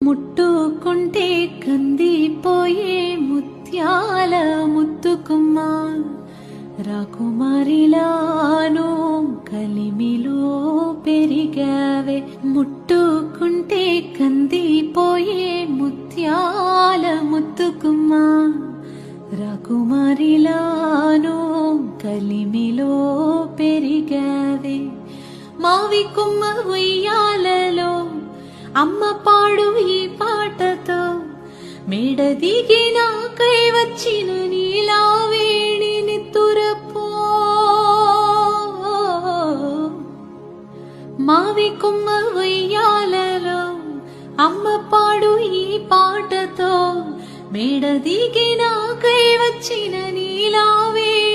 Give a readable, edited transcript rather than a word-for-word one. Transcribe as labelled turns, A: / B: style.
A: ముట్టుకుంటే కందిపోయే ముత్యాల ముత్తుకుమ్మా రాకుమారిలాను కలిమిలో పెరిగావే. ముట్టుకుంటే కందిపోయే ముత్యాల ముత్తుకుమ్మా రాకుమారిలాను కలిమిలో పెరిగావే. మావి కుమ్మ ఉయ్యాలలో అమ్మ పాడు ఈ పాటతో మేడ దిగి నాకై వచ్చిన నీలా వేణి నిత్తురపో. మావి కుమ్మ ఉయ్యాలలో అమ్మ పాడు ఈ పాటతో మేడ దిగి నాకై వచ్చిన నీలా వేణి